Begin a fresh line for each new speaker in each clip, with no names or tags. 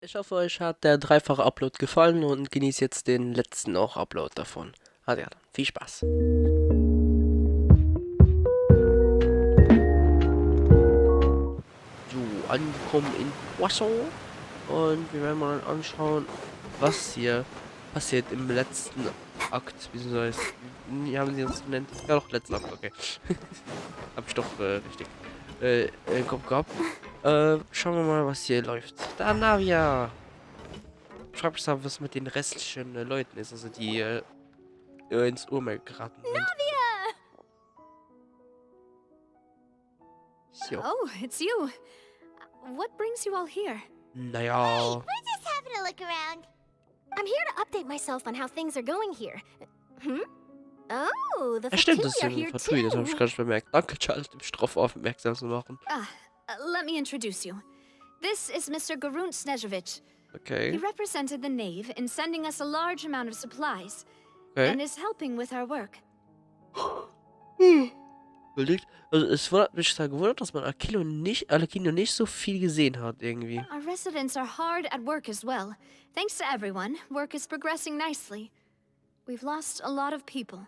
Ich hoffe, euch hat der dreifache Upload gefallen und genießt jetzt den letzten auch Upload davon. Also ja, dann viel Spaß. So, angekommen in Poisson. Und wir werden mal anschauen, was hier passiert im letzten Akt. Wie haben sie das genannt? Ja, doch, letzten Akt, okay. Hab ich doch richtig im Kopf gehabt. Schauen wir mal, was hier läuft. Da, Navia! Schreib mich mal, was mit den restlichen Leuten ist, also die ins Urmeer geraten sind. So.
Oh, it's you. What brings you all here?
Naja.
We're just having a look around. I'm here to update myself on how things are going here. Oh, the
Ja, stimmt,
Fatui
das ist
are
ein
here
Fatui, das habe ich
too.
gar nicht bemerkt. Danke, Charles, dem Stroff aufmerksam zu machen.
Let me introduce you. This is Mr. Garunt Snežević. He
Okay.
represented the Knave in sending us a large amount of supplies
Okay.
and is helping with our work.
Überlegt. Also es wundert mich da gewundert, dass man Aquino nicht so viel gesehen hat, irgendwie.
Our residents are hard at work as well. Thanks to everyone, work is progressing nicely. We've lost a lot of people,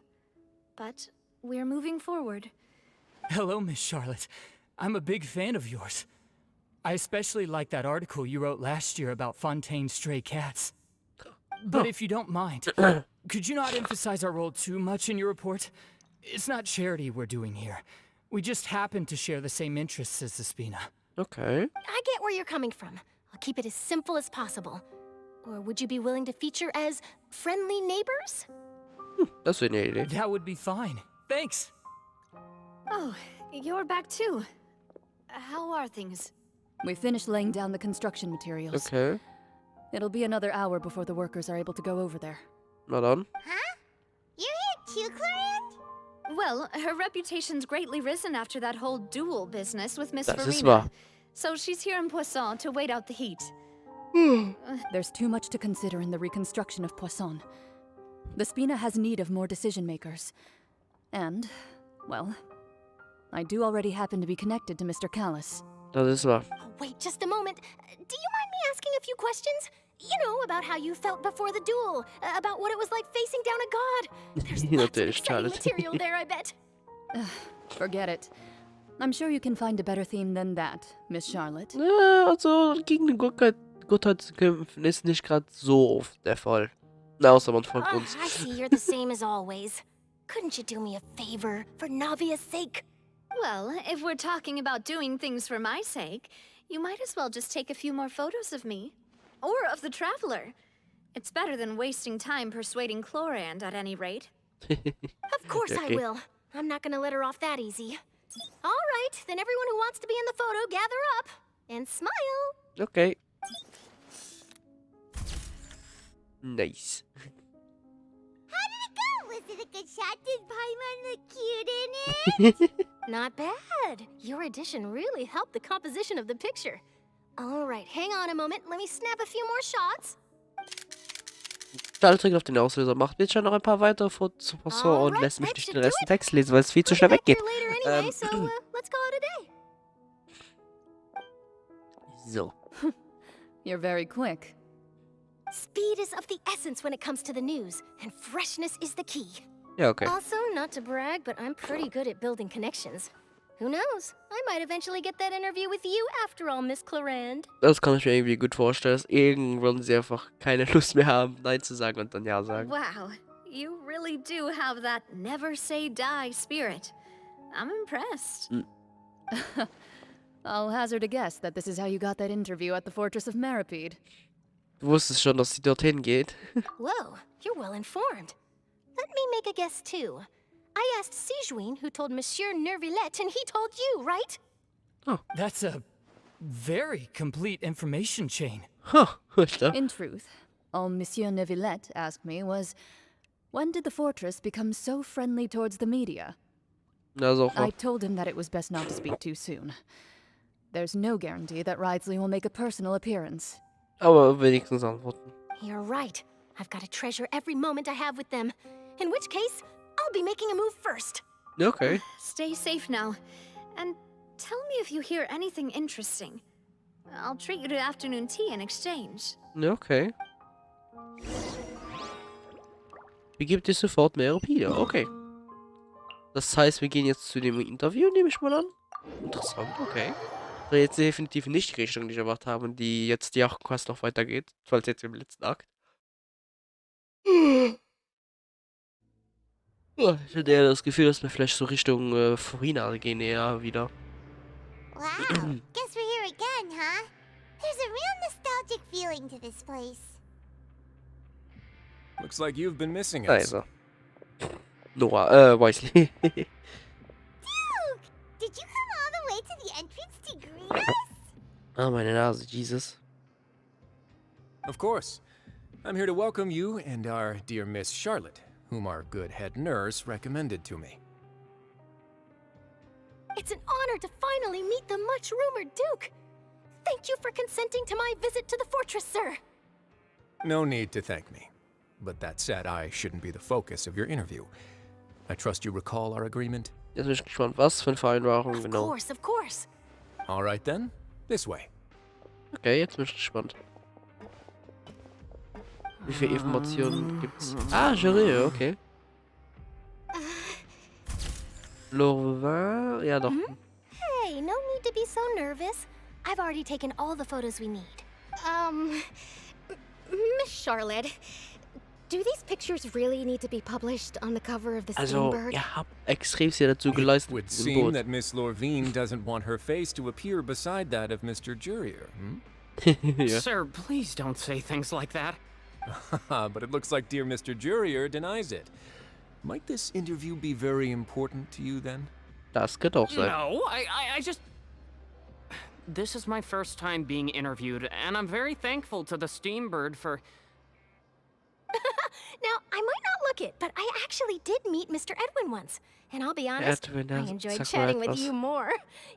but we're moving forward.
Hello, Miss Charlotte. I'm a big fan of yours. I especially like that article you wrote last year about Fontaine's stray cats. But if you don't mind, could you not emphasize our role too much in your report? It's not charity we're doing here. We just happen to share the same interests as the Spina.
Okay.
I get where you're coming from. I'll keep it as simple as possible. Or would you be willing to feature as friendly neighbors?
Das wäre eine Idee.
That would be fine. Thanks.
Oh, you're back too. How are things?
We finished laying down the construction materials.
Okay.
It'll be another hour before the workers are able to go over there.
Na dann.
Huh? You're here too, Clarant?
Well, her reputation's greatly risen after that whole duel business with Miss
Das ist
Farina.
wahr.
So she's here in Poisson to wait out the heat.
There's too much to consider in the reconstruction of Poisson. The Spina has need of more decision makers. And, well, I do already happen to be connected to Mr. Callis.
Das ist wahr.
Oh, wait just a moment. Do you mind me asking a few questions? You know, about how you felt before the duel, about what it was like facing down a god. There's lots of
Natürlich,
exciting
Charlotte.
material there, I bet.
Forget it. I'm sure you can find a better theme than that, Miss Charlotte.
Also gegen die Gottheit zu kämpfen ist nicht gerade so oft der Fall. Na, außer man folgt uns.
I see you're the same as always. Couldn't you do me a favor, for Navia's sake?
Well, if we're talking about doing things for my sake, you might as well just take a few more photos of me. Or of the Traveler. It's better than wasting time persuading Chlorand at any rate.
Of course
Okay.
I will. I'm not gonna let her off that easy. All right, then everyone who wants to be in the photo, gather up. And smile.
Okay. Nice.
How did it go? Was it a good shot? Did Paimon look cute in it? Not bad. Your addition really helped the composition of the picture. All right, hang on a moment. Let me snap a few more shots.
Schaltring auf den Auslöser macht jetzt schon noch ein paar weitere Fotos zu Poisson und
Alright,
lässt mich
that
nicht
should
den
do
Rest
it.
Text lesen, weil es viel zu
We'll
schnell
be back
weggeht.
here later anyway, so let's call it a day.
So.
You're very quick.
Speed is of the essence when it comes to the news, and freshness is the key.
Ja, okay.
Also, not to brag, but I'm pretty good at building connections. Who knows? I might eventually get that interview with you after all, Miss Clarand.
Das kann ich mir irgendwie gut vorstellen, dass irgendwann sie einfach keine Lust mehr haben, Nein zu sagen und dann Ja sagen.
Wow, you really do have that never say die spirit. I'm impressed.
I'll hazard a guess that this is how you got that interview at the Fortress of Meripede.
Du wusstest schon, dass sie dorthin geht.
Whoa, you're well informed. Let me make a guess too. I asked Sijuin, who told Monsieur Nervillet, and he told you, right?
That's a very complete information chain.
Ha, da.
In truth, all Monsieur Neuvillette asked me was, when did the fortress become so friendly towards the media?
Na, so
I told him that it was best not to speak too soon. There's no guarantee that Ridsley will make a personal appearance.
Aber wenigstens antworten.
You're right. I've got to treasure every moment I have with them. In which case, I'll be making a move first.
Okay.
Stay safe now. And tell me if you hear anything interesting. I'll treat you to afternoon tea in exchange.
Ja, okay. Wie gibt es sofort mehr Rupie? Okay. Das heißt, wir gehen jetzt zu dem Interview, nehme ich mal an. Interessant, okay. So, jetzt definitiv nicht die Richtung, die ich erwartet habe, und die jetzt die Quest noch weitergeht. Falls jetzt im letzten Akt. Ja, ich hatte eher das Gefühl, dass wir vielleicht so Richtung Furina gehen eher wieder.
Wow, guess we're here again, huh? There's a real nostalgic feeling to this place.
Looks like you've been missing
Da
us.
ist er. Noah, Weasley.
Duke, did you come all the way to the entrance to greet us?
Ah, meine Nase, Jesus.
Of course. I'm here to welcome you and our dear Miss Charlotte, whom our good head nurse recommended to me.
It's an honor to finally meet the much-rumored Duke. Thank you for consenting to my visit to the fortress, sir.
No need to thank me. But that said, I shouldn't be the focus of your interview. I trust you recall our agreement?
Jetzt bin ich gespannt, was für eine Vereinbarung
Of
genau.
course, of course.
All right then, this way.
Okay, jetzt bin ich gespannt. Wie viele Informationen gibt's? Ah, Jerry, okay. Lorvin, ja doch.
Hey, no need to be so nervous. I've already taken all the photos we need. Miss Charlotte, do these pictures really need to be published on the cover of the
Also,
Steambird?
ihr habt extrem viel dazu geleistet
Would
mit diesem
seem
Boot.
that Miss Lorvine doesn't want her face to appear beside that of Mr. Jurier,
Ja.
Sir, please don't say things like that.
But it looks like dear Mr. Jurier denies it. Might this interview be very important to you then?
Das könnte auch sein.
No, I just... This is my first time being interviewed, and I'm very thankful to the Steambird for...
Now, I might not look it, but I actually did meet Mr. Edwin once. And I'll be honest,
Edwin,
I
sag
enjoyed
mal
chatting with
etwas.
you more.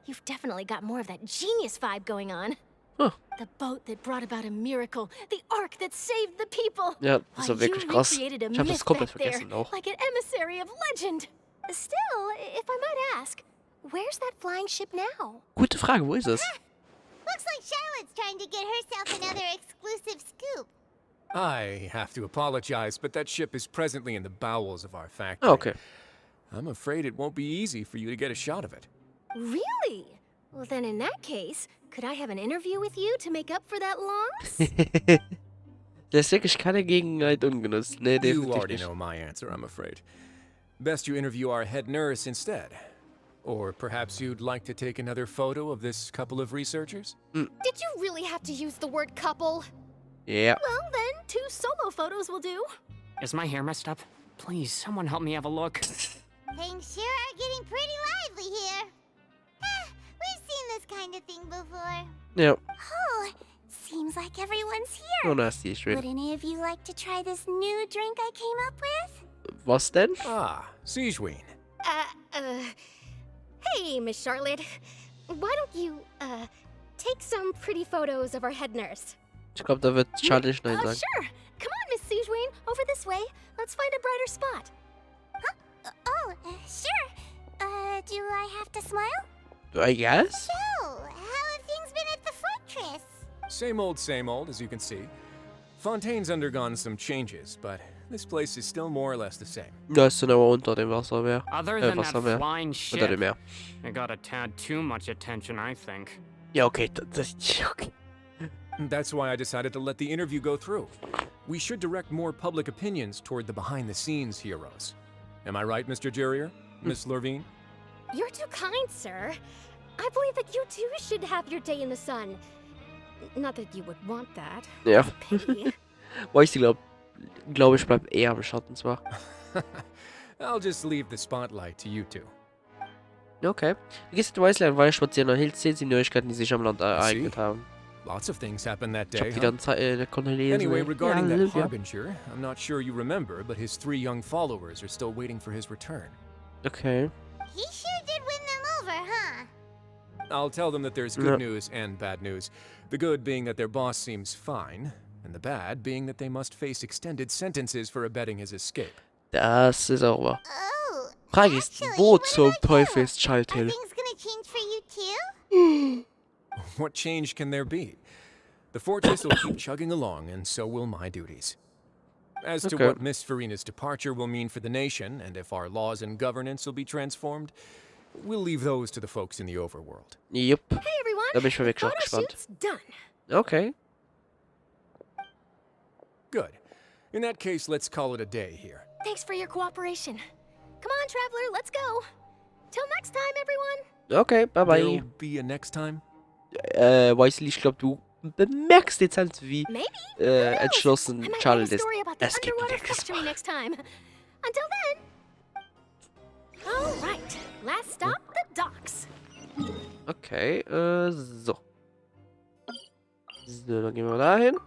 You've definitely got more of that genius vibe going on.
Huh.
The boat that brought about a miracle, the ark that saved the people.
Ja, das
Why,
war wirklich
you
krass.
recreated a
Ich hab das
myth
komplett
back there,
vergessen auch.
like an emissary of legend. Still, if I might ask, where's that flying ship now?
Gute Frage, wo ist es?
Looks like Charlotte's trying to get herself another exclusive scoop.
I have to apologize, but that ship is presently in the bowels of our factory.
Ah, okay.
I'm afraid it won't be easy for you to get a shot of it.
Really? Well, then in that case, could I have an interview with you to make up for that loss?
Da ist wirklich keine Gegenheit ungenutzt. Nee,
You
definitiv
already
nicht.
know my answer, I'm afraid. Best you interview our head nurse instead. Or perhaps you'd like to take another photo of this couple of researchers?
Did you really have to use the word couple?
Ja.
Well, then, 2 solo photos will do.
Is my hair messed up? Please, someone help me have a look.
Things sure are getting pretty lively here. We've seen this kind of thing before.
Ja.
Oh, seems like everyone's here.
Oh, da ist die schön.
Would any of you like to try this new drink I came up with?
Was denn?
Ah, Siegeween.
Hey, Miss Charlotte. Why don't you, take some pretty photos of our head nurse?
Ich glaube, da wird Charlie nicht Nein sagen.
Sure. Come on, Miss Siegeween. Over this way. Let's find a brighter spot. Huh? Sure. Do I have to smile?
I guess?
So, how have things been at the fortress?
Same old, as you can see. Fontaine's undergone some changes, but this place is still more or less the same.
Da ist dann aber unter dem Wassermeer.
Other than that
Wassermeer.
flying
Unter dem
ship,
Meer.
it got a tad too much attention, I think.
Ja, okay. Okay.
That's why I decided to let the interview go through. We should direct more public opinions toward the behind-the-scenes heroes. Am I right, Mr. Jurier? Miss Lorvine?
You're too kind, sir. I believe that you too should have your day in the sun. Not that you would want that.
Ja.
Pity.
Weasley glaube ich, bleibt eher am Schatten zwar.
I'll just leave the spotlight to you two.
Okay. Wie geht's mit Weasley an Weile spazieren und hält 10 Neuigkeiten, die sich am Land ereignet haben.
Lots of things happened that
Ich hab
day,
wieder
huh?
eine konnte lesen.
Anyway, regarding that
Olivia.
Harbinger, I'm not sure you remember, but his 3 young followers are still waiting for his return.
Okay.
He sure did win them over, huh?
I'll tell them that there's good news and bad news. The good being that their boss seems fine, and the bad being that they must face extended sentences for abetting his escape.
Das ist auch wahr.
Oh.
Frage ist, wo zum Teufel ist Child Hill?
Things gonna change for you too?
what change can there be? The fortress will keep chugging along, and so will my duties. As to
Okay.
what Miss Farina's departure will mean for the nation, and if our laws and governance will be transformed, we'll leave those to the folks in the overworld.
Yep.
Hey everyone,
Da bin ich mal
the
wirklich auch
photo
gespannt.
shoot's done.
Okay.
Good. In that case, let's call it a day here.
Thanks for your cooperation. Come on, Traveler, let's go. Till next time, everyone.
Okay, bye bye.
There'll be a next time?
Weisli, ich glaube, du bemerkst dezent, wie
Maybe. Who knows?
entschlossen
I might
Charlotte
write a
ist.
story about the
Es gibt
underwater
nichts.
factory next time. Until then. All right. Last stop, the docks.
Okay, so. So, dann gehen wir dahin.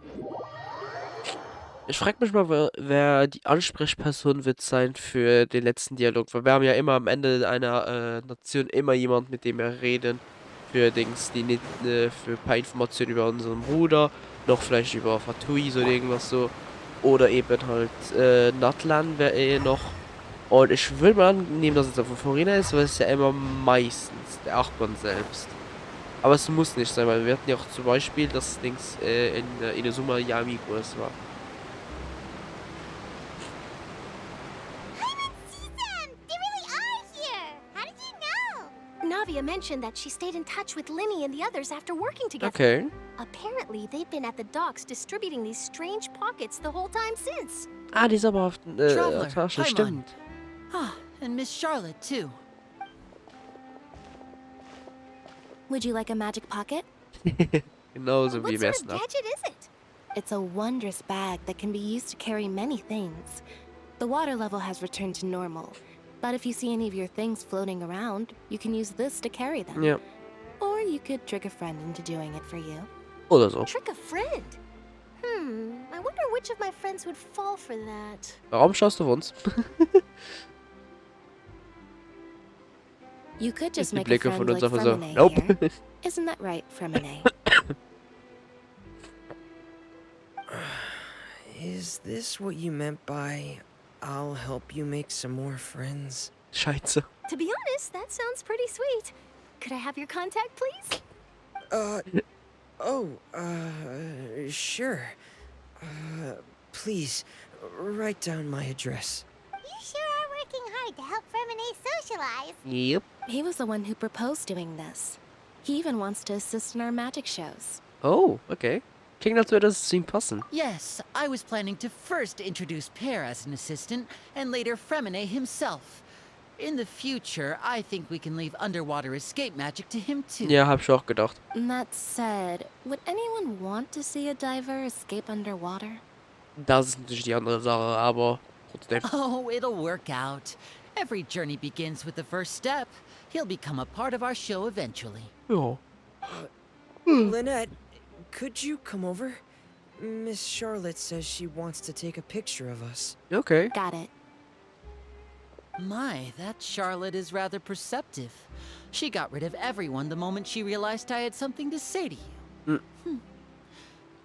Ich frage mich mal, wer die Ansprechperson wird sein für den letzten Dialog. Weil wir haben ja immer am Ende einer Nation immer jemand, mit dem wir reden. Für Dings, die nicht, für ein paar Informationen über unseren Bruder. Noch vielleicht über Fatui oder irgendwas so. Oder eben halt Natlan wäre noch. Und ich will mal annehmen, dass es auf Farina ist, weil es ja immer meistens der Archon selbst. Aber es muss nicht sein, weil wir hatten ja auch zum Beispiel das Dings in Inazuma Yamigos war.
They really are here. How did you know? Navia mentioned that she stayed in touch with Linny and the others after working together.
Okay.
Apparently, they've been at the docks distributing these strange pockets the whole time since.
Ah, die ist aber auf
Traveler,
Tasche,
hi,
stimmt.
Ah, and Miss Charlotte, too.
Would you like a magic pocket?
Genauso wie
What
im
sort of
ersten Akt.
gadget is it? It's a wondrous bag that can be used to carry many things. The water level has returned to normal, but if you see any of your things floating around, you can use this to carry them.
Ja.
Or you could trick a friend into doing it for you.
Oder so.
Trick a friend? I wonder which of my friends would fall for that.
Warum schaust du auf uns?
You could just
Die
make a
Blicke
friend
von uns
like
einfach so.
Fremine
Nope.
here. Isn't that right, Fremine?
Is this what you meant by I'll help you make some more friends?
Scheiße.
To be honest, that sounds pretty sweet. Could I have your contact, please?
Sure. Please, write down my address.
You sure are working hard to help Fremine socialize.
Yep.
He was the one who proposed doing this. He even wants to assist in our magic shows.
Oh, okay. Klingt, als würde es zu ihm passen.
Yes, I was planning to first introduce Pear as an assistant, and later Fremine himself. In the future, I think we can leave underwater escape magic to him too.
Ja, hab ich auch gedacht.
That said, would anyone want to see a diver escape underwater?
Das ist natürlich die andere Sache, aber trotzdem.
Oh, it'll work out. Every journey begins with the first step. He'll become a part of our show eventually.
Ja.
Lynette, could you come over? Miss Charlotte says she wants to take a picture of us.
Okay.
Got it.
My, that Charlotte is rather perceptive. She got rid of everyone the moment she realized I had something to say to you.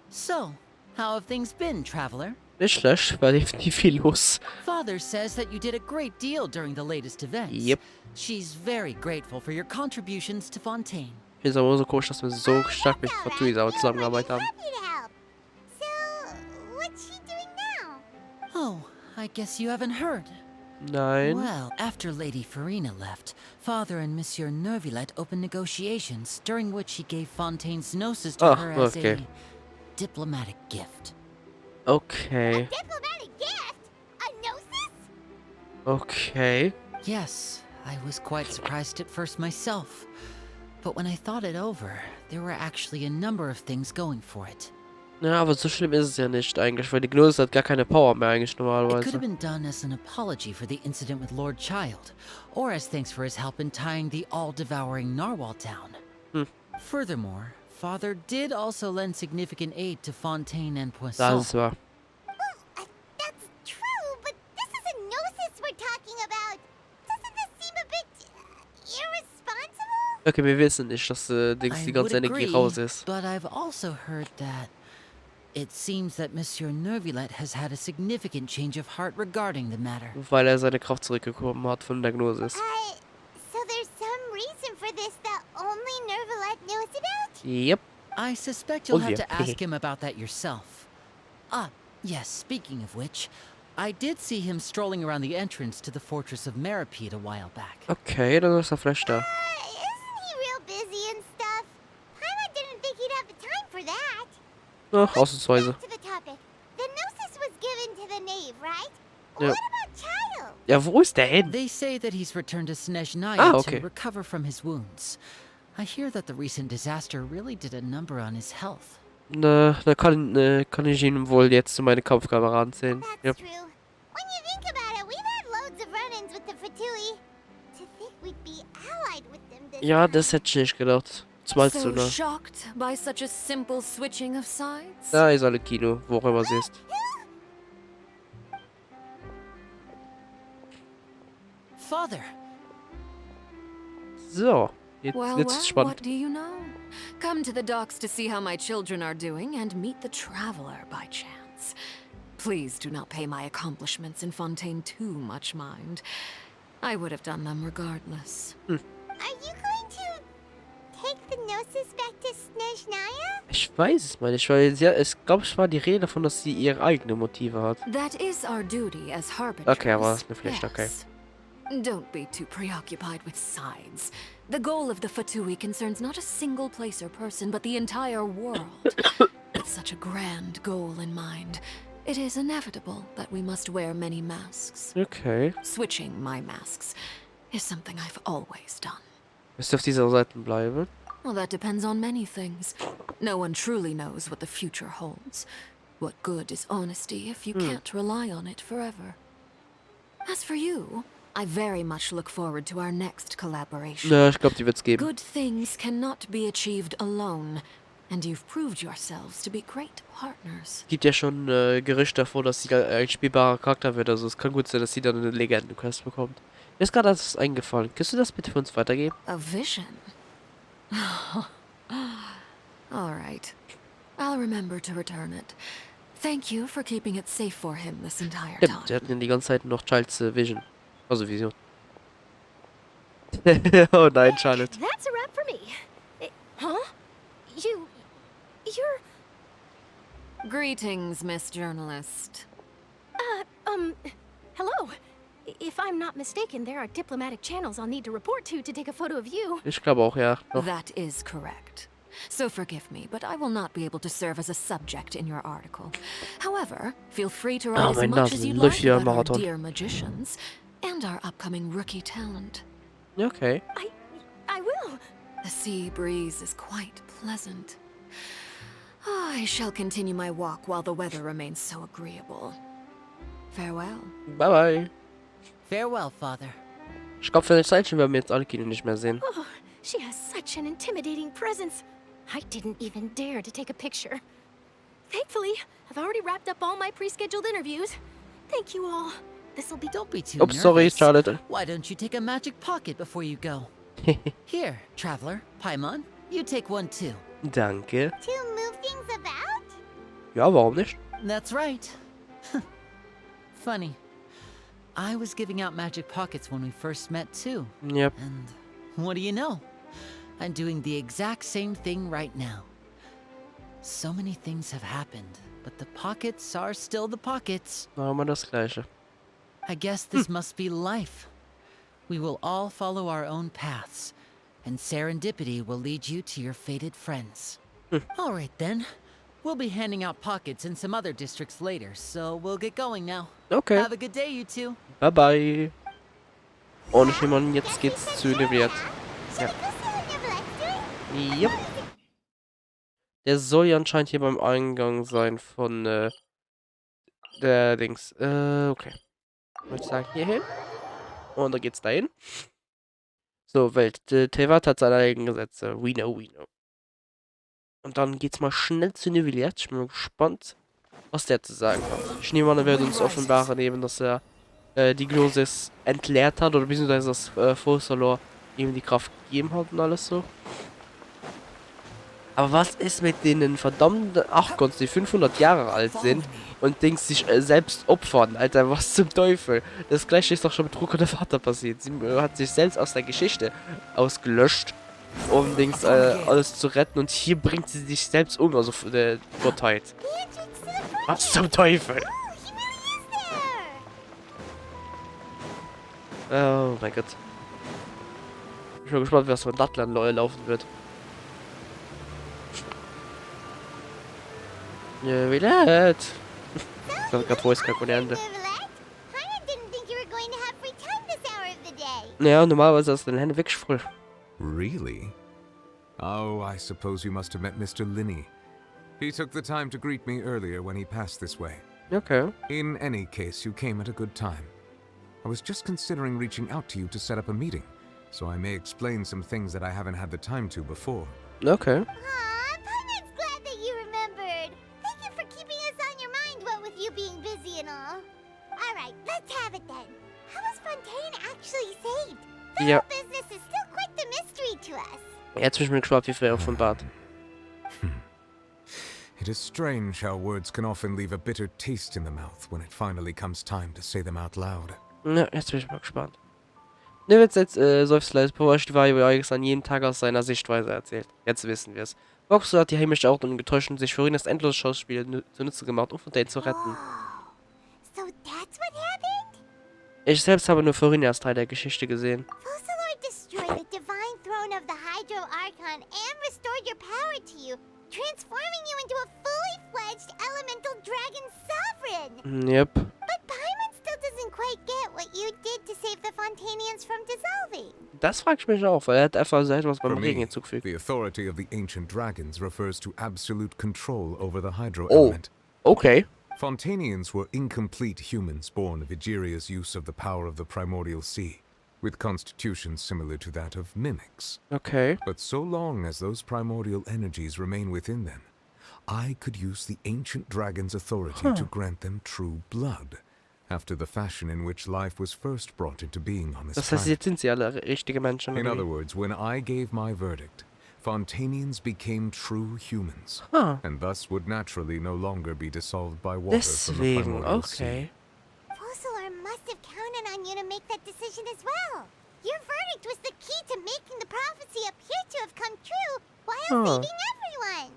So, how have things been, Traveler?
Nicht schlecht, war definitiv viel los.
Father says that you did a great deal during the latest events.
Yep.
She's very grateful for your contributions to Fontaine.
Ich finde es aber so komisch, dass wir so stark mit Fatui zusammengearbeitet haben.
Happy to help. So, what's she doing now?
Oh, I guess you haven't heard.
Nein.
Well, after Lady Farina left, Father and Monsieur Nervillet opened negotiations, during which he gave Fontaine's gnosis to
Oh,
her as
okay.
a diplomatic gift.
Okay.
Diplomatic gift? A gnosis?
Okay.
Yes, I was quite surprised at first myself. But when I thought it over, there were actually a number of things going for it.
Ja, aber so schlimm ist es ja nicht eigentlich, weil die Gnose hat gar keine Power mehr eigentlich
It could have
normalerweise.
been done as an apology for the incident with Lord Child, or as thanks for his help in tying the all-devouring narwhal down. Furthermore, Father did also lend significant aid to Fontaine and Poisson.
Das war.
That's true, but this is a gnosis we're talking about. Doesn't this seem a bit irresponsible?
Okay, wir wissen nicht, dass Dings
I
die
would
ganze Energie
agree,
raus ist.
but I've also heard that it seems that Monsieur Nervillet has had a significant change of heart regarding the matter.
Weil er seine Kraft zurückbekommen hat von der Gnosis.
So there's some reason for this that only Nervillet knows about?
Yep.
I suspect you'll
Oh,
have
yeah.
to ask him about that yourself. Ah, yes, speaking of which, I did see him strolling around the entrance to the Fortress of Meripede a while back.
Okay, dann ist er vielleicht da.
Isn't he real busy and stuff? Paimon didn't think he'd have the time for that.
Ach, ausnahmsweise.
Back to the topic. The Gnosis was given to the knave, right?
Ja.
What about Child?
Ja, wo ist der hin?
They say that he's returned to Snezhnaya
Ah, okay.
to recover from his wounds. I hear that the recent disaster really did a number on his health.
Da kann ich ihn wohl jetzt zu meinen Kampfkameraden zählen.
That's
Yep.
true. When you think about it, we've had loads of run-ins with the Fatui. To think we'd be allied with them this
Ja,
time.
das hätte ich nicht gedacht. Zumal zu,
So
ne?
shocked by such a simple switching of sides?
Da ist alle Kino, wo auch immer sie ist.
Father,
So, jetzt
Well,
wird's
well,
spannend.
what do you know? Come to the docks to see how my children are doing and meet the traveler by chance. Please do not pay my accomplishments in Fontaine too much mind. I would have done them regardless.
Are you going to take the Gnosis back to Snezhnaya?
Ich weiß es mal nicht, weil es glaube ich war die Rede davon, dass sie ihre eigenen Motive hat.
That is our duty as harbingers.
Okay, aber das ist eine Pflicht, okay.
Yes. Don't be too preoccupied with sides. The goal of the Fatui concerns not a single place or person, but the entire world. With such a grand goal in mind, it is inevitable that we must wear many masks.
Okay.
Switching my masks is something I've always done.
Müsst ihr auf dieser Seite bleiben?
Well, that depends on many things. No one truly knows what the future holds. What good is honesty if you can't rely on it forever? As for you, I very much look forward to our next collaboration.
Ja, ich glaube, die wird's geben.
Good things cannot be achieved alone, and you've proved yourselves to be great partners.
Gibt ja schon Gerüchte davor, dass sie da ein spielbarer Charakter wird. Also es kann gut sein, dass sie dann eine Legenden-Quest bekommt. Mir ist gerade das eingefallen. Kannst du das bitte für uns weitergeben?
A vision? All right. I'll remember to return it. Thank you for keeping it safe for him this entire
Stimmt,
time.
sie hatten ja die ganze Zeit noch Child's Vision. Also Vision. Oh nein, Charlotte.
That's a wrap for me. Huh? You're...
Greetings, Miss Journalist.
Hello. If I'm not mistaken, there are diplomatic channels I'll need to report to take a photo of you.
Ich glaube auch, ja. Doch.
That is correct. So forgive me, but I will not be able to serve as a subject in your article. However, feel free to write as
mein
much as you'd
Nasen,
like
Lucia
about our
Marathon.
dear magicians and our upcoming rookie talent.
Ja, okay.
I will.
The sea breeze is quite pleasant. I shall continue my walk while the weather remains so agreeable. Farewell.
Bye bye.
farewell, Father.
Ich glaube, für eine Zeit schon werden wir jetzt alle Kino nicht mehr sehen.
Oh, she has such an intimidating presence. I didn't even dare to take a picture. Thankfully, I've already wrapped up all my pre-scheduled interviews. Thank you all. This'll be...
Don't be too
Oops, sorry,
nervous.
Charlotte.
Why don't you take a magic pocket before you go? Here, traveler, Paimon, you take one too.
Danke.
To move things about?
Ja, warum nicht?
That's right. Funny. I was giving out magic pockets when we first met too.
Yep.
And what do you know? I'm doing the exact same thing right now. So many things have happened, but the pockets are still the pockets.
Na, immer das Gleiche.
I guess this must be life. We will all follow our own paths, and serendipity will lead you to your fated friends. All right then. We'll be handing out pockets in some other districts later, so we'll get going now.
Okay.
Have a good day, you two.
Bye bye. Und ich nehme an, jetzt geht's zu Neviat. Ja. Yep. Der soll ja anscheinend hier beim Eingang sein von der Dings. Okay. Würde ich sagen, hier hin. Und da geht's dahin. So, Welt. Tevat hat seine eigenen Gesetze. We know, we know. Und dann geht's mal schnell zu Neviat. Ich bin mal gespannt, was der zu sagen hat. Ich nehme an, er wird uns offenbaren, eben, dass er die Gnosis entleert hat, oder beziehungsweise das Fossalor ihm die Kraft gegeben hat und alles so. Aber was ist mit denen verdammten Archons, die 500 Jahre alt sind und Dings sich selbst opfern? Alter, was zum Teufel? Das gleiche ist doch schon mit Ruhe nach dem Vater passiert. Sie hat sich selbst aus der Geschichte ausgelöscht. um Dings, alles zu retten. Und hier bringt sie sich selbst um, also der Gottheit. Was zum Teufel? Oh mein Gott. Ich bin schon gespannt, was von Datland laufen wird. Ja, wie das? Ich hab grad Voice Crack ohne Ende. Ja, normalerweise ist deine Hände wirklich voll.
Really? Oh, I suppose you must have met Mr. Linney. He took the time to greet me earlier when he passed this way.
Okay.
In any case, you came at a good time. I was just considering reaching out to you to set up a meeting, so I may explain some things that I haven't had the time to before.
Okay.
Aw, Paimon's glad that you remembered. Thank you for keeping us on your mind, what with you being busy and all. Alright, let's have it then. How was Fontaine actually saved? The
Ja.
whole business is still quite the mystery to us.
Jetzt bin ich mir gespannt, wie viel er offenbart.
It is strange how words can often leave a bitter taste in the mouth when it finally comes time to say them out loud.
Ja, jetzt bin ich mal gespannt. Ne, jetzt seufzt leise Porsche, die Wahrheit an jeden Tag aus seiner Sichtweise erzählt. Jetzt wissen wir es. Boxer hat die heimische Ordnung getäuscht und sich für ihn das endlose Schauspiel zunutze gemacht, um Fontaine zu retten.
So that's what happened?
Ich selbst habe nur vorhin erst Teil der Geschichte gesehen.
Focalor destroyed the divine throne of the Hydro Archon and restored your power to you, transforming you into a fully fledged elemental dragon sovereign.
Yep.
But Paimon still doesn't quite get what you did to save the Fontanians from dissolving.
Das frage ich mich auch, weil er hat einfach etwas beim
For
Regen
me,
hinzugefügt.
the authority of the ancient dragons refers to absolute control over the hydro
Oh.
element.
Okay.
Fontanians were incomplete humans born of Egeria's use of the power of the primordial sea, with constitutions similar to that of mimics.
Okay.
But so long as those primordial energies remain within them, I could use the ancient dragon's authority to grant them true blood, after the fashion in which life was first brought into being on this
Das heißt,
planet.
jetzt sind sie alle richtige Menschen.
In
oder
other
wie?
words, when I gave my verdict, Fontanians became true humans,
Huh.
and thus would naturally no longer be dissolved by water from the
Deswegen,
primordial sea.
okay.
Focalor must have counted on you to make that decision as well. Your verdict was the key to making the prophecy appear to have come true while saving everyone.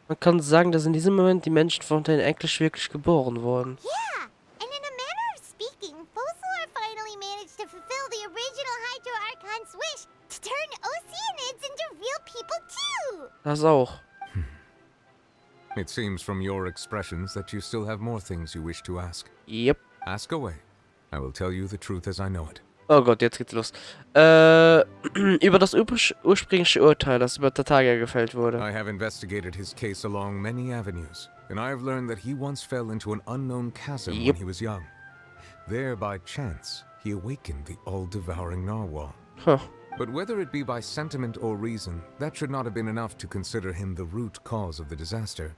Man kann sagen, dass in diesem Moment die Menschen von Fontaine eigentlich wirklich geboren wurden.
Yeah, and in a manner of speaking, Focalor finally managed to fulfill the original Hydro Archon's wish to turn Oceanids into real people too.
Das auch.
It seems from your expressions that you still have more things you wish to ask.
Yep.
Ask away. I will tell you the truth as I know it.
Oh Gott, jetzt geht's los. Über das ursprüngliche Urteil, das über Tartaria gefällt wurde.
I have investigated his case along many avenues, and I have learned that he once fell into an unknown chasm
Yep.
when he was young. There, by chance, he awakened the all-devouring narwhal.
Huh.
But whether it be by sentiment or reason, that should not have been enough to consider him the root cause of the disaster.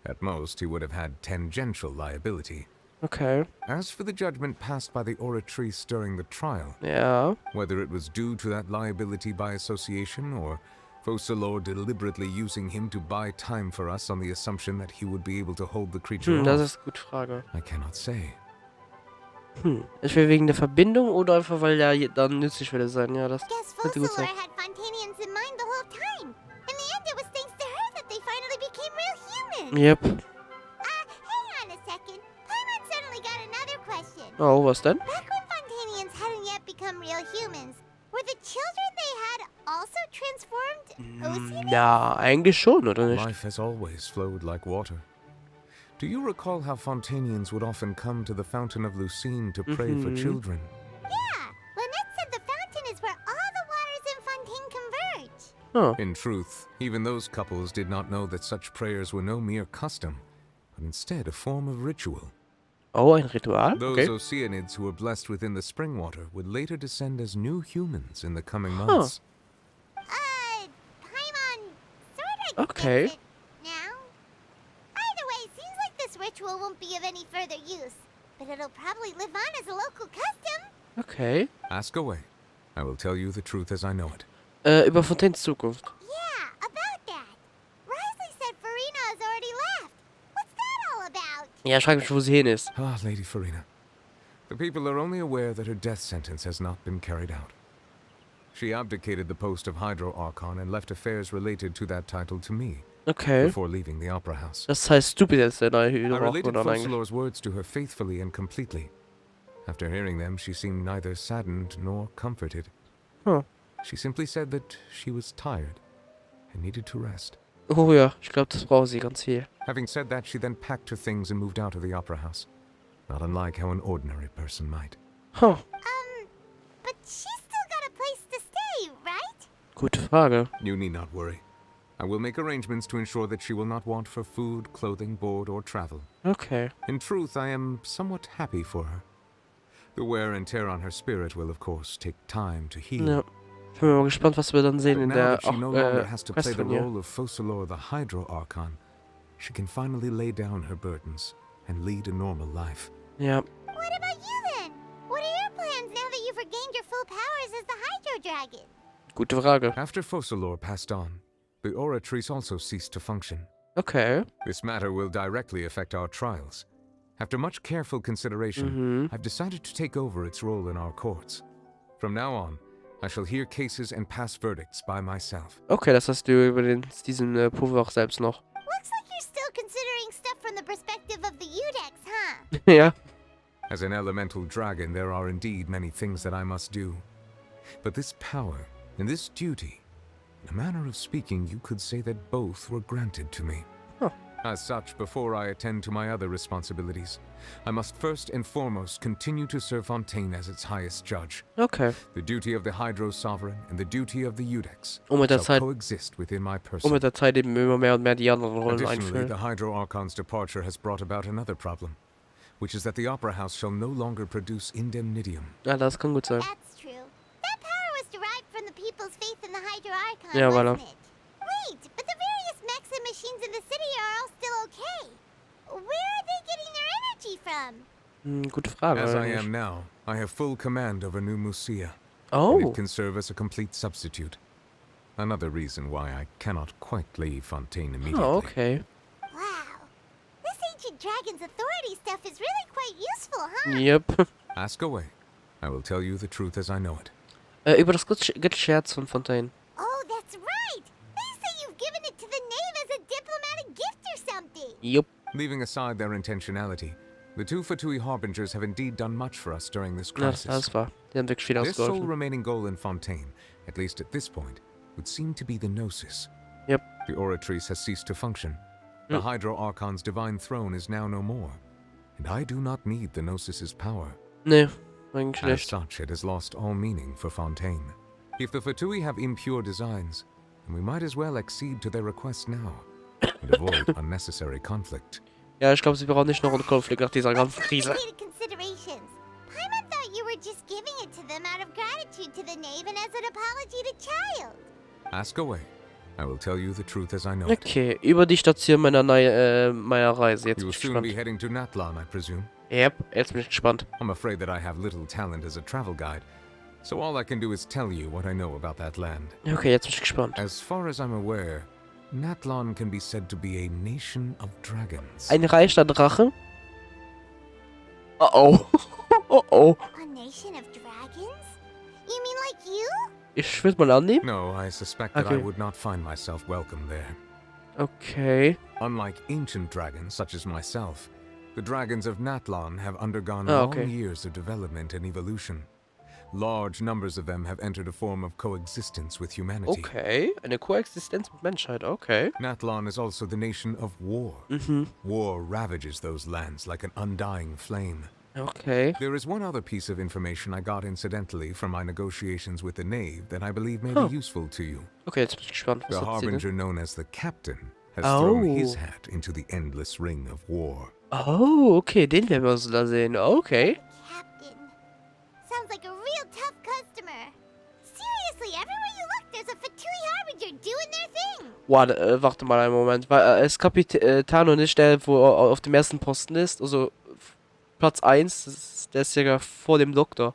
At most, he would have had tangential liability.
Okay.
As for the judgment passed by the oratrice during the trial,
Ja.
whether it was due to that liability by association or Focalor deliberately using him to buy time for us on the assumption that he would be able to hold the creature
Das
off,
ist eine gute Frage.
I cannot say.
Ich will wegen der Verbindung oder einfach weil er dann nützlich würde sein. Ja, das
Guess
könnte gut
Focalor
sein.
had Fontanians in mind the whole time. In the end, it was thanks to her that they finally became real humans.
Yep.
Hang on a second. Paimon suddenly got another question.
Oh, was denn?
Back when Fontanians hadn't yet become real humans, were the children they had also transformed Oceanids?
Ja, eigentlich schon, oder nicht?
Life has always flowed like water. Do you recall how Fontanians would often come to the Fountain of Lucine to pray for children?
Yeah, Lynette said the fountain is where all the waters in Fontaine converge.
Oh.
In truth, even those couples did not know that such prayers were no mere custom, but instead a form of ritual.
Oh, ein Ritual?
Those
Okay.
Oceanids who were blessed within the spring water would later descend as new humans in the coming months.
Paimon sorta
Okay.
gets it now. Either way, seems like this ritual won't be of any further use, but it'll probably live on as a local custom.
Okay.
Ask away. I will tell you the truth as I know it.
Über Fontaines Zukunft.
Yeah, about that. Risley said Farina has already left. What's that all about?
Ja, ich frage mich, wo sie hin ist.
Ah, Lady Farina. The people are only aware that her death sentence has not been carried out. She abdicated the post of Hydro Archon and left affairs related to that title to me
Okay.
before leaving the Opera House.
Das heißt, du bist jetzt der neue
I related
Hydro-Archon eigentlich.
Focalor's words to her faithfully and completely. After hearing them, she seemed neither saddened nor comforted.
Huh.
She simply said that she was tired and needed to rest.
Oh ja, ich glaube, das braucht sie ganz viel.
Having said that, she then packed her things and moved out of the Opera House, not unlike how an ordinary person might.
Huh.
But she's still got a place to stay, right?
Gute Frage.
You need not worry. I will make arrangements to ensure that she will not want for food, clothing, board, or travel.
Okay.
In truth, I am somewhat happy for her. The wear and tear on her spirit will, of course, take time to heal.
Ja. Ich bin mal gespannt, was wir dann sehen
But
in
now
der
that she no longer has to
Quest
play the
von ihr.
role of Focalor the Hydro Archon, she can finally lay down her burdens and lead a normal life.
Ja.
What about you then? What are your plans now that you've regained your full powers as the Hydro Dragon?
Gute Frage.
After Focalor passed on, the Oratrice also ceased to function.
Okay.
This matter will directly affect our trials. After much careful consideration, I've decided to take over its role in our courts. From now on, I shall hear cases and pass verdicts by myself.
Okay, das heißt, du übernimmst diesen Puffer auch selbst noch.
Looks like you're still considering stuff from the perspective of the Udex, huh?
Ja.
As an elemental dragon, there are indeed many things that I must do. But this power and this duty, in a manner of speaking, you could say that both were granted to me.
Huh.
As such, before I attend to my other responsibilities, I must first and foremost continue to serve Fontaine as its highest judge.
Okay.
The duty of the Hydro Sovereign and the duty of the Udex
Und mit der
shall
Zeit,
coexist within my
und
person.
mit der Zeit eben immer mehr und mehr die anderen Rollen
Additionally,
einfüllen.
the Hydro Archon's departure has brought about another problem, which is that the Opera House shall no longer produce indemnitium.
Ja, das kann gut sein.
That's true. That power was derived from the people's faith in the Hydro Archon,
Ja, voilà.
wasn't it? Wait, but the various mechs and machines in the city are all still okay. Where are they getting their energy from?
Gute Frage.
As I
eigentlich.
am now, I have full command over New Musia, and
Oh.
it can serve as a complete substitute. Another reason why I cannot quite leave Fontaine immediately.
Oh, okay.
Wow. This ancient dragon's authority stuff is really quite useful, huh?
Yep.
Ask away. I will tell you the truth as I know it.
Über das Gescherz von Fontaine.
Oh, that's right. They say you've given it to the knave as a diplomatic gift or something.
Yup.
Leaving aside their intentionality, the two Fatui Harbingers have indeed done much for us during this
Ja,
crisis.
das war. Die haben wirklich viel
Their sole
ausgeholfen.
remaining goal in Fontaine, at least at this point, would seem to be the Gnosis.
Yep.
The Oratrice has ceased to function. The Hydro Archon's divine throne is now no more, and I do not need the Gnosis's power.
Nee, eigentlich
As
nicht.
such, it has lost all meaning for Fontaine. If the Fatui have impure designs, then we might as well accede to their request now, and avoid unnecessary conflict.
Ja, ich glaube, sie brauchen nicht noch einen Konflikt nach dieser ganzen Krise.
Complicated considerations. Paimon thought you were just giving it to them out of gratitude to the knave and as an apology to Child.
Ask away. I will tell you the truth as I know it.
Okay, über die Station meiner meiner Reise. Jetzt
You
bin
will
ich
soon be
gespannt.
heading to Natlan, I presume.
Yep, jetzt bin ich gespannt.
I'm afraid that I have little talent as a travel guide, so all I can do is tell you what I know about that land.
Okay, jetzt bin ich gespannt.
As far as I'm aware, Natlan can be said to be a nation of dragons.
Ein reicher Drache? Oh oh. Oh oh.
A nation of dragons? You mean like you?
Ich würde mal annehmen.
No, I suspect that I
Okay.
would not find myself welcome there.
Okay.
Unlike ancient dragons such as myself, the dragons of Natlan have undergone
Oh,
long
okay.
years of development and evolution. Large numbers of them have entered a form of coexistence with humanity.
Okay. Eine Koexistenz mit Menschheit. Okay.
Natlan is also the nation of war. War ravages those lands like an undying flame.
Okay.
There is one other piece of information I got incidentally from my negotiations with the knave that I believe may
Huh.
be useful to you.
Okay, jetzt bin ich gespannt.
The
Was hat sie denn?
harbinger known as the Captain has thrown his
Oh.
hat into the endless ring of war.
Oh, okay, den werden wir so da sehen. Okay.
Captain. Sounds like a real tough customer. Seriously, everywhere you look, there's a Fatui Harbinger doing their thing.
Warte mal einen Moment. Ist Capitano nicht der, wo auf dem ersten Posten ist? Also Platz 1, der ist ja vor dem Doktor.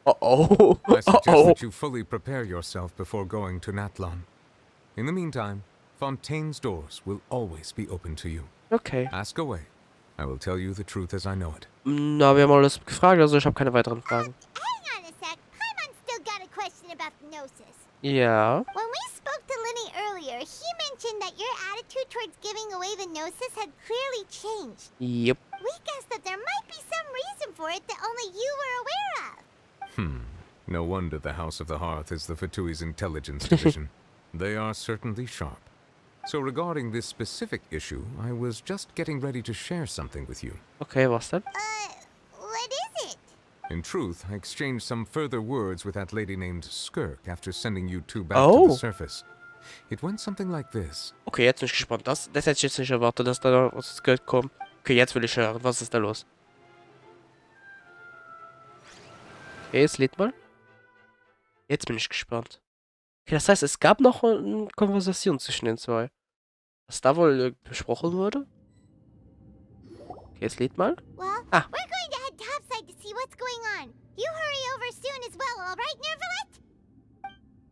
Oh oh.
I suggest
Oh oh.
that you fully prepare yourself before going to Natlan. In the meantime, Fontaine's doors will always be open to you.
Okay.
Ask away. I will tell you the truth as I know it.
Na, wir haben alles gefragt, also ich habe keine weiteren Fragen.
Hang on a sec. Paimon's still got a question about the
Ja.
When we spoke to Lenny earlier, he mentioned that your attitude towards giving away the Gnosis had clearly changed.
Yep.
We guessed that there might be some reason for it that only you were aware of.
No wonder the House of the Hearth is the Fatui's intelligence division. They are certainly sharp. So regarding this specific issue, I was just getting ready to share something with you.
Okay, was denn?
What is it?
In truth, I exchanged some further words with that lady named Skirk after sending you two back
Oh.
to the surface. It went something like this.
Okay, jetzt bin ich gespannt. Das hätte ich jetzt nicht erwartet, dass da noch was Geld kommt. Okay, jetzt will ich hören. Was ist da los? Okay, jetzt lädt mal. Jetzt bin ich gespannt. Okay, das heißt, es gab noch eine Konversation zwischen den zwei. Was da wohl besprochen wurde? Okay, jetzt lädt mal.
Well,
Ah.
we're going to head topside to see what's going on. You hurry over soon as well, all right,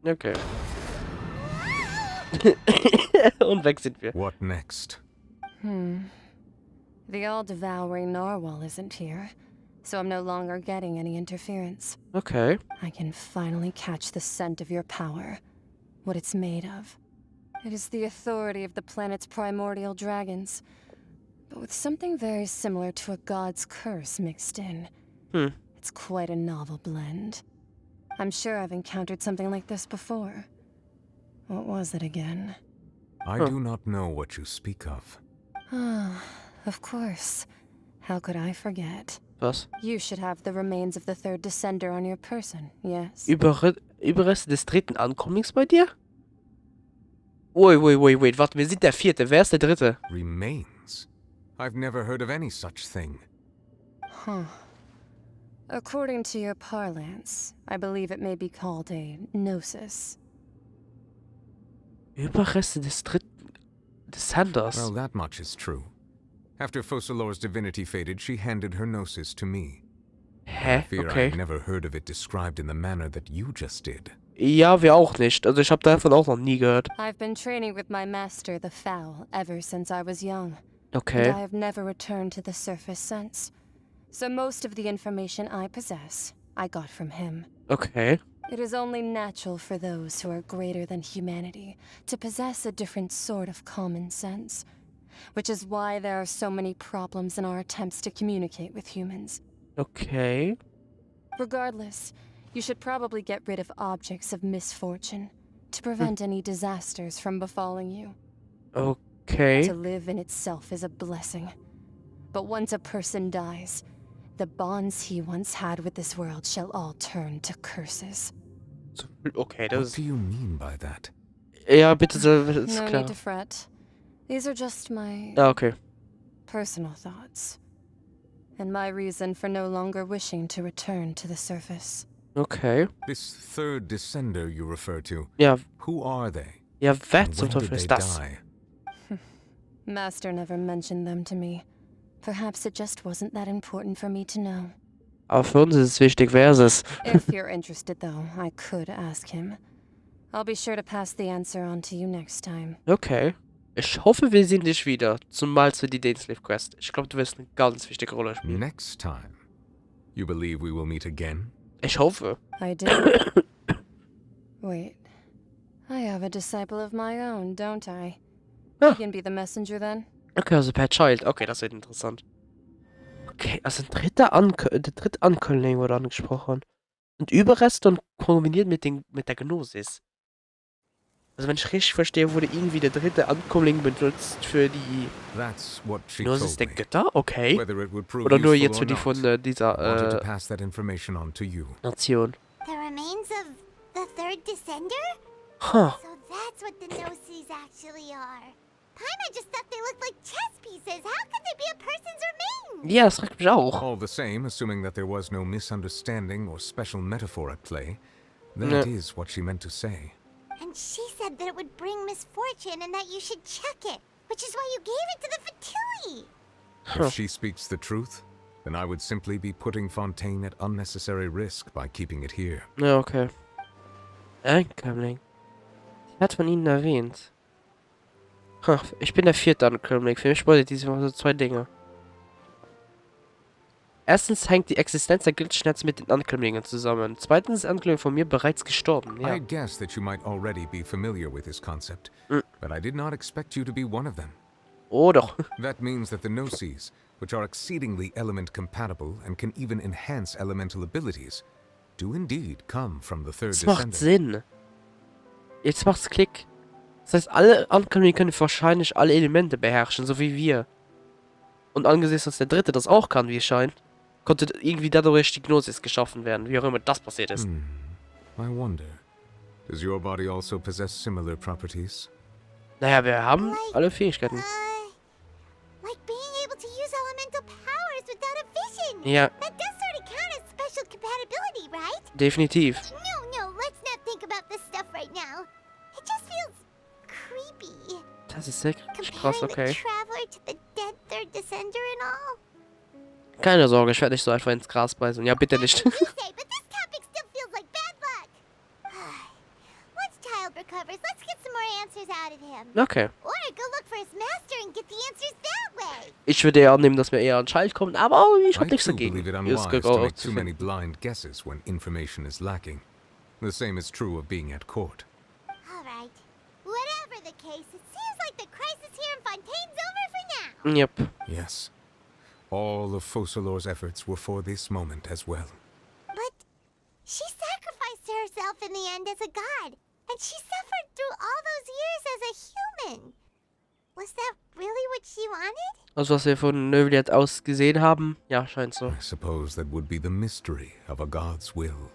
Nervalet?
Okay. Und weg sind wir.
What next?
The all-devouring narwhal isn't here, so I'm no longer getting any interference.
Okay.
I can finally catch the scent of your power, what it's made of. It is the authority of the planet's primordial dragons, but with something very similar to a god's curse mixed in. It's quite a novel blend. I'm sure I've encountered something like this before. What was it again?
I do not know what you speak of.
Ah, of course. How could I forget?
Was?
You should have the remains of the third descender on your person, yes?
Überreste des dritten Ankommens bei dir? Wait, warte, wir sind der vierte. Wer ist der dritte?
Remains? I've never heard of any such thing.
Huh. According to your parlance, I believe it may be called a gnosis.
Überreste des dritten Descenders.
Well, that much is true. After Focalor's divinity faded, she handed her gnosis to me. I
Hä?
fear
Okay.
I've never heard of it described in the manner that you just did.
Ja, wir auch nicht. Also ich habe davon auch noch nie gehört.
I've been training with my master, the Fowl, ever since I was young.
Okay.
And I have never returned to the surface since. So most of the information I possess, I got from him.
Okay.
It is only natural for those who are greater than humanity to possess a different sort of common sense, which is why there are so many problems in our attempts to communicate with humans.
Okay.
Regardless, you should probably get rid of objects of misfortune to prevent any disasters from befalling you.
Okay.
To live in itself is a blessing. But once a person dies, the bonds he once had with this world shall all turn to curses.
Okay,
What
das
do
ist...
you mean by that?
Ja, bitte, das ist
No
klar.
need to fret. These are just my
Ah, okay.
personal thoughts. And my reason for no longer wishing to return to the surface.
Okay.
This third descender you refer to,
Ja,
who are they?
ja, wer
And
zum
when
Teufel
did
ist
they
das?
die?
Master never mentioned them to me. Perhaps it just wasn't that important for me to know.
Aber für uns ist es wichtig, wer ist es?
If you're interested, though, I could ask him. I'll be sure to pass the answer on to you next time.
Okay. Ich hoffe, wir sehen dich wieder. Zumal für die Dainsleif Quest. Ich glaube, du wirst eine ganz wichtige Rolle spielen.
Next time. You believe we will meet again?
Ich hoffe.
I do. Wait. I have a disciple of my own, don't I?
Ah.
You can be the messenger then?
Okay, also per Child. Okay, das wird interessant. Okay, also der dritte Ankömmling wurde angesprochen. Und Überreste und kombiniert mit der Gnosis. Also wenn ich richtig verstehe, wurde irgendwie der dritte Ankömmling benutzt für die
That's what she
Gnosis
told
der
me.
Götter? Okay.
Whether it would prove
Oder nur
useful
jetzt
or
für die
not,
von
I wanted to
dieser
pass that information on to you.
Nation.
The remains of the third descender?
Huh.
So that's what the Gnosis actually are. Paimon just thought they looked like chess pieces. How could they be a person's remains?
Ja, das fragt mich auch.
All the same, assuming that there was no misunderstanding or special metaphor at play, that is what she meant to say.
And she said that it would bring misfortune and that you should check it, which is why you gave it to the Fatui.
If she speaks the truth, then I would simply be putting Fontaine at unnecessary risk by keeping it here.
Ja, okay. Ankömmling. Er hat von ihnen erwähnt. Ha, ich bin der vierte Ankömmling. Für mich bedeutet diese so zwei Dinge. Erstens hängt die Existenz der Glitchnetz mit den Ankömmlingen zusammen. Zweitens ist der Ankömmling von mir bereits gestorben. Ja.
I guess that you might already be familiar with this concept, but I did not expect you to be one of them.
Oh doch.
That means that the Gnosis, which are exceedingly element compatible and can even enhance elemental abilities, do indeed come from the third
Das macht
descendant.
Sinn. Jetzt macht's Klick. Das heißt, alle Ankömmlinge können wahrscheinlich alle Elemente beherrschen, so wie wir. Und angesichts, dass der Dritte das auch kann, wie es scheint, konnte irgendwie dadurch die Gnosis geschaffen werden, wie auch immer das passiert ist.
I wonder, does your body also possess similar properties?
Naja, wir haben alle Fähigkeiten.
Like being able to use elemental powers without a vision.
Ja,
That does sort of count as special compatibility, right?
definitiv.
No, let's not think about this stuff right now. It just feels creepy.
Das ist sehr krass,
Comparing
okay.
the Traveler to the dead third descender and all.
Keine Sorge, ich werde nicht so einfach ins Gras beißen. Ja, bitte nicht.
You say, but this topic still feels like bad luck. Once Child recovers, let's get some more answers out of him.
Okay.
Or go look for his master and get the answers that way.
Ich würde eher annehmen, dass mir eher ein Child kommt, aber ich hab
I
nichts
too
dagegen.
believe it
Ist
unwise to
auch
make
zu
too many
finden.
blind guesses when information is lacking. The same is true of being at court.
All right. Whatever the case, it seems like the crisis here in Fontaine's over for now.
Yep.
Yes. All of Focalor's efforts were for this moment as well.
But she sacrificed herself in the end as a god, and she suffered through all those years as a human. Was that really what she wanted?
Also, was wir von Neuvliet aus gesehen haben, ja, scheint so.
I suppose that would be the mystery of a god's will.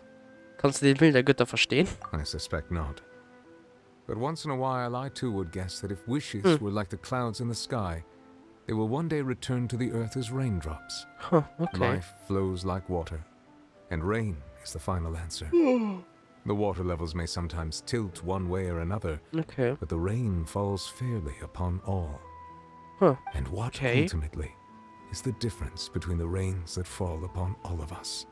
Kannst du den Willen der Götter verstehen?
I suspect not. But once in a while, I too would guess that if wishes were like the clouds in the sky, they will one day return to the earth as raindrops.
Huh, okay.
Life flows like water, and rain is the final answer. The water levels may sometimes tilt one way or another,
Okay.
but the rain falls fairly upon all.
Huh.
And what
Okay.
ultimately is the difference between the rains that fall upon all of us?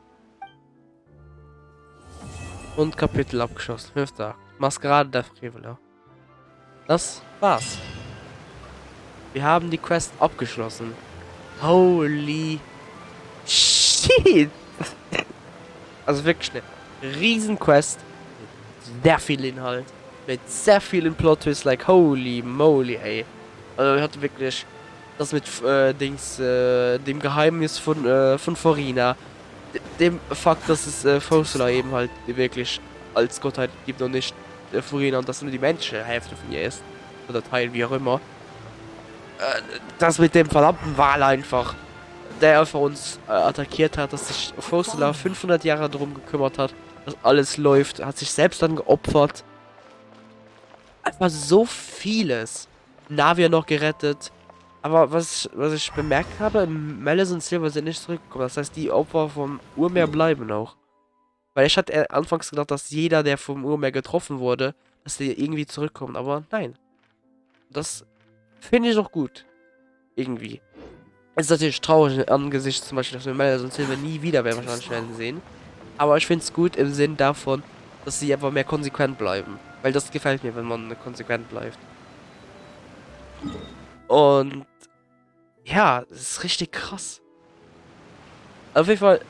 Und Kapitel abgeschlossen. 5. Akt. Maskerade der Freveler. Das war's. Wir haben die Quest abgeschlossen. Holy shit! Also wirklich eine Riesenquest. Mit sehr viel Inhalt. Mit sehr vielen Plot-Twists, like holy moly, ey. Also ich hatte wirklich das mit dem Geheimnis von Forina. Dem Fakt, dass es Focala eben halt wirklich als Gottheit gibt und nicht Forina und dass nur die menschliche Hälfte von ihr ist. Oder Teil, wie auch immer. Das mit dem verdammten Wal einfach, der einfach uns attackiert hat, dass sich Focala 500 Jahre darum gekümmert hat, dass alles läuft, hat sich selbst dann geopfert. Einfach so vieles. Navia noch gerettet. Aber was ich bemerkt habe, Malice und Silver sind nicht zurückgekommen. Das heißt, die Opfer vom Urmeer bleiben auch. Weil ich hatte anfangs gedacht, dass jeder, der vom Urmeer getroffen wurde, dass die irgendwie zurückkommen. Aber nein. Das finde ich auch gut. Irgendwie. Es ist natürlich traurig angesichts zum Beispiel, dass wir Malice und Silver nie wieder wahrscheinlich werden sehen. Aber ich finde es gut im Sinn davon, dass sie einfach mehr konsequent bleiben. Weil das gefällt mir, wenn man konsequent bleibt. Und ja, es ist richtig krass. Auf jeden Fall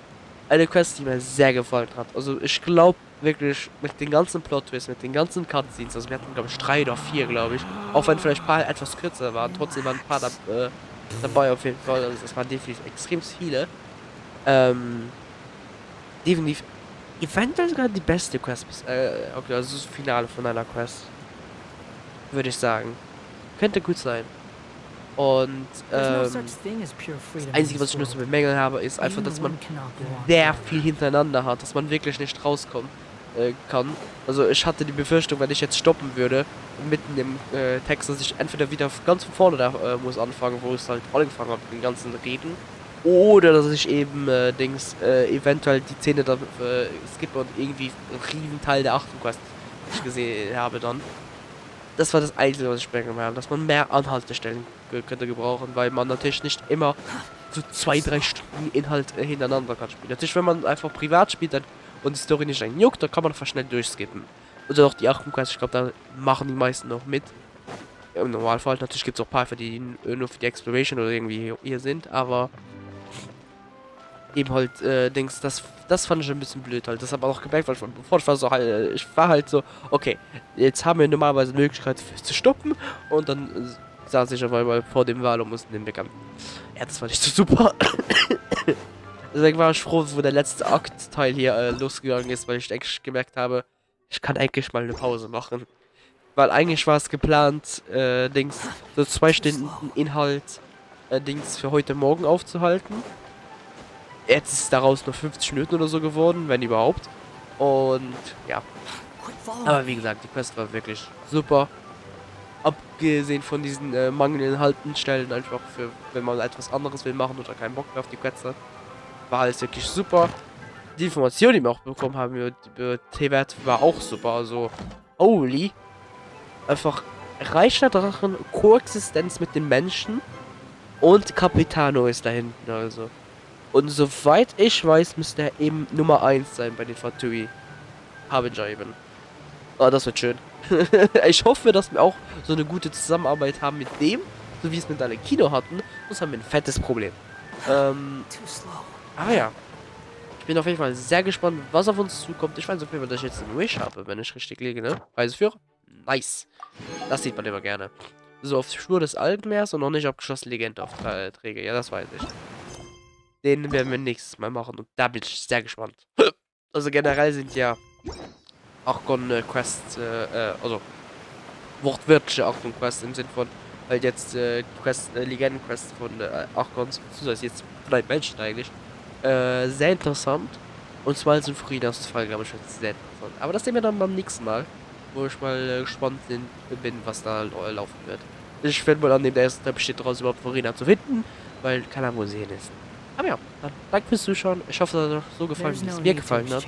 eine Quest, die mir sehr gefallen hat. Also ich glaube wirklich mit den ganzen Plot-Twists, mit den ganzen Cutscenes, also wir hatten glaube ich 3 oder 4, glaube ich. Auch wenn vielleicht ein paar etwas kürzer waren, trotzdem waren ein paar dabei auf jeden Fall. Also es waren definitiv extrem viele. Definitiv eventuell sogar die beste Quest. Okay, also das Finale von einer Quest. Würde ich sagen. Könnte gut sein. Und das Einzige, was ich nur zu bemängeln habe, ist einfach, dass man sehr viel hintereinander hat, dass man wirklich nicht rauskommen kann. Also ich hatte die Befürchtung, wenn ich jetzt stoppen würde, mitten im Text, dass ich entweder wieder ganz von vorne da muss anfangen, wo ich halt angefangen habe, den ganzen Reden. Oder dass ich eben eventuell die Szene da skippe und irgendwie einen riesen Teil der 8. Quest nicht gesehen habe dann. Das war das Einzige, was ich bemerkt habe, dass man mehr Anhaltestellen könnte gebrauchen, weil man natürlich nicht immer so 2-3 Stunden Inhalt hintereinander kann spielen. Natürlich, wenn man einfach privat spielt dann, und die Story nicht einen juckt, dann kann man einfach schnell durchskippen. Oder auch die 8. Quest, ich glaube, da machen die meisten noch mit. Im Normalfall, natürlich gibt es auch ein paar, die nur für die Exploration oder irgendwie hier sind, aber eben halt, Dings, das fand ich ein bisschen blöd halt. Das habe ich auch gemerkt, weil bevor ich war so halt, ich war halt so, okay, jetzt haben wir normalerweise eine Möglichkeit zu stoppen und dann saß ich auf einmal vor dem Wal und musste den bekannt. Ja, das war nicht so super. Deswegen war ich froh, wo der letzte Akt-Teil hier losgegangen ist, weil ich eigentlich gemerkt habe, ich kann eigentlich mal eine Pause machen. Weil eigentlich war es geplant, Dings, so 2 Stunden Inhalt, Dings für heute Morgen aufzuhalten. Jetzt ist daraus nur 50 Minuten oder so geworden, wenn überhaupt. Und ja. Aber wie gesagt, die Quest war wirklich super. Abgesehen von diesen mangelnden Haltenstellen, einfach für, wenn man etwas anderes will machen oder keinen Bock mehr auf die Quest hat. War alles wirklich super. Die Information, die wir auch bekommen haben über T-Wert, war auch super. Also, holy. Einfach reicher Drachen, Koexistenz mit den Menschen und Capitano ist da hinten, also. Und soweit ich weiß, müsste er eben Nummer 1 sein bei den ZOWIE. Harbinger eben. Oh, das wird schön. Ich hoffe, dass wir auch so eine gute Zusammenarbeit haben mit dem, so wie es mit einem Kino hatten. Sonst haben wir ein fettes Problem. Aber ja. Ich bin auf jeden Fall sehr gespannt, was auf uns zukommt. Ich weiß auf jeden Fall, dass ich jetzt einen Wish habe, wenn ich richtig liege, ne? Reiseführer? Nice. Das sieht man immer gerne. So, auf Spur des Alpenmeers und noch nicht abgeschlossene Legendenaufträge. Ja, das weiß ich. Den werden wir nächstes Mal machen und da bin ich sehr gespannt. Also generell sind ja Archon Quests, also wortwörtliche Archon Quests im Sinn von halt jetzt Legenden-Quests von Archons, beziehungsweise jetzt von einem Menschen eigentlich, sehr interessant. Und zwar als in Friedens Fall, glaube ich, sehr interessant. Aber das sehen wir dann beim nächsten Mal, wo ich mal gespannt bin, was da laufen wird. Ich werde mal annehmen, der erste Teil besteht daraus, überhaupt Verena zu finden, weil keine Ahnung, wo sie hin ist. Aber ja, dann danke fürs Zuschauen. Ich hoffe, es hat euch so gefallen, wie es mir gefallen hat.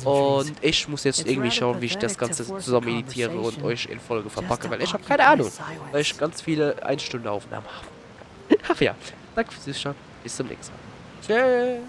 Und ich muss jetzt irgendwie schauen, wie ich das Ganze zusammen editiere und euch in Folge verpacke, weil ich habe keine Ahnung, weil ich ganz viele 1-Stunde Aufnahmen habe. Ach ja, danke fürs Zuschauen. Bis zum nächsten Mal. Tschüss.